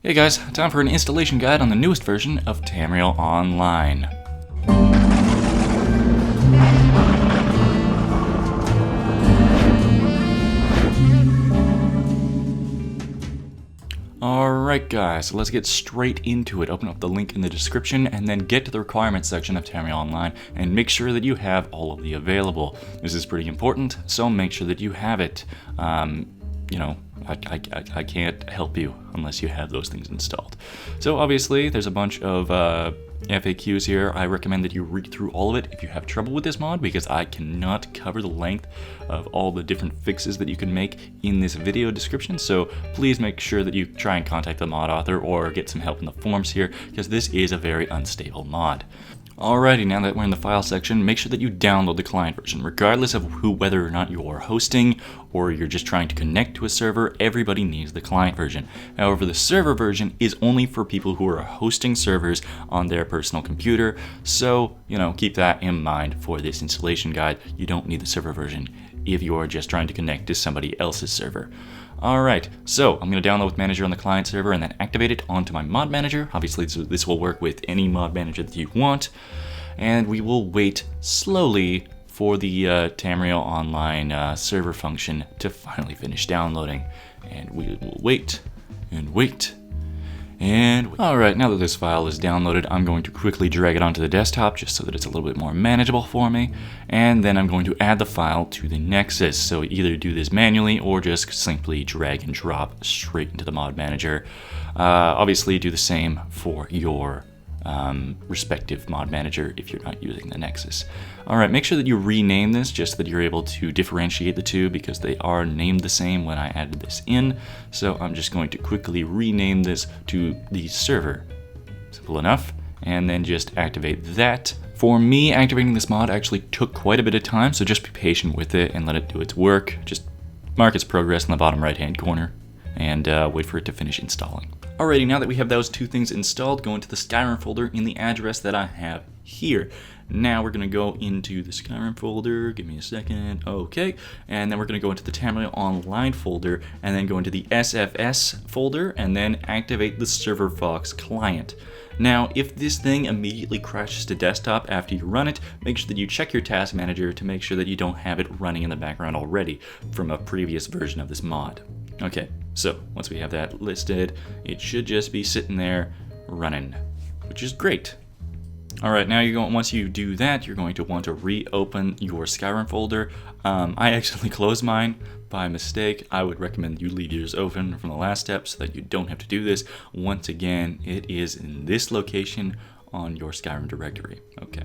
Hey guys, time for an installation guide on the newest version of Tamriel Online. Alright guys, so let's get straight into it. Open up the link in the description and then get to the requirements section of Tamriel Online and make sure that you have all of the available. This is pretty important, so make sure that you have it. I can't help you unless you have those things installed. So obviously there's a bunch of FAQs here. I recommend that you read through all of it if you have trouble with this mod, because I cannot cover the length of all the different fixes that you can make in this video description. So please make sure that you try and contact the mod author or get some help in the forums here, because this is a very unstable mod. Alrighty, now that we're in the file section, make sure that you download the client version. Regardless of whether or not you're hosting or you're just trying to connect to a server, everybody needs the client version. However, the server version is only for people who are hosting servers on their personal computer, so, keep that in mind for this installation guide. You don't need the server version if you're just trying to connect to somebody else's server. Alright, so I'm going to download with Manager on the client server and then activate it onto my mod manager. Obviously this will work with any mod manager that you want. And we will wait slowly for the Tamriel Online server function to finally finish downloading. And we will wait and wait and wait. Alright, now that this file is downloaded, I'm going to quickly drag it onto the desktop just so that it's a little bit more manageable for me. And then I'm going to add the file to the Nexus. So either do this manually or just simply drag and drop straight into the mod manager. Obviously do the same for your respective mod manager if you're not using the Nexus. Alright, make sure that you rename this just so that you're able to differentiate the two, because they are named the same when I added this in. So I'm just going to quickly rename this to the server. Simple enough. And then just activate that. For me, activating this mod actually took quite a bit of time, so just be patient with it and let it do its work. Just mark its progress in the bottom right hand corner and wait for it to finish installing. Alrighty, now that we have those two things installed, go into the Skyrim folder in the address that I have here. Now we're going to go into the Skyrim folder, give me a second, okay, and then we're going to go into the Tamriel Online folder, and then go into the SFS folder, and then activate the ServerFox client. Now, if this thing immediately crashes to desktop after you run it, make sure that you check your task manager to make sure that you don't have it running in the background already from a previous version of this mod. Okay, so once we have that listed, it should just be sitting there running, which is great. Alright, now once you do that, you're going to want to reopen your Skyrim folder. I actually closed mine by mistake. I would recommend you leave yours open from the last step so that you don't have to do this. Once again, it is in this location on your Skyrim directory. Okay.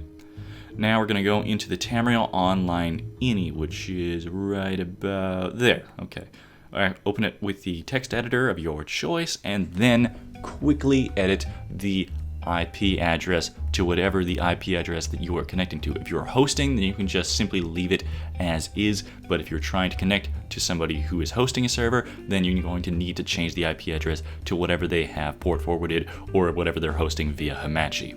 Now we're going to go into the Tamriel Online INI, which is right about there. Okay. Alright, open it with the text editor of your choice, and then quickly edit the IP address to whatever the IP address that you are connecting to. If you're hosting, then you can just simply leave it as is, but if you're trying to connect to somebody who is hosting a server, then you're going to need to change the IP address to whatever they have port forwarded or whatever they're hosting via Hamachi.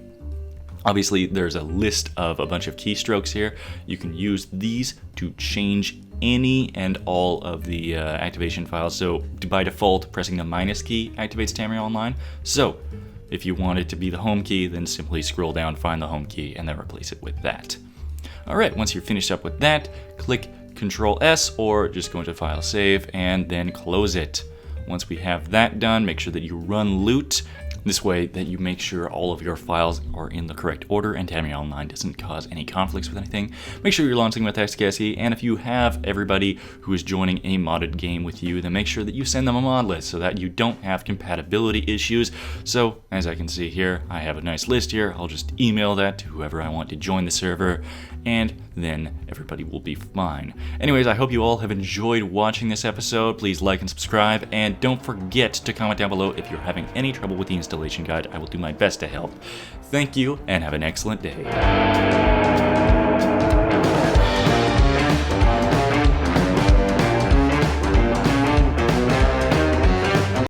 Obviously, there's a list of a bunch of keystrokes here. You can use these to change any and all of the activation files. So by default, pressing the minus key activates Tamriel Online. So if you want it to be the home key, then simply scroll down, find the home key, and then replace it with that. Alright, once you're finished up with that, click Control S or just go into File Save and then close it. Once we have that done, make sure that you run loot. This way that you make sure all of your files are in the correct order and Tamriel Online doesn't cause any conflicts with anything. Make sure you're launching with XKSE, and if you have everybody who is joining a modded game with you, then make sure that you send them a mod list so that you don't have compatibility issues. So, as I can see here, I have a nice list here. I'll just email that to whoever I want to join the server, and then everybody will be fine. Anyways, I hope you all have enjoyed watching this episode. Please like and subscribe, and don't forget to comment down below if you're having any trouble with the installation guide. I will do my best to help. Thank you, and have an excellent day.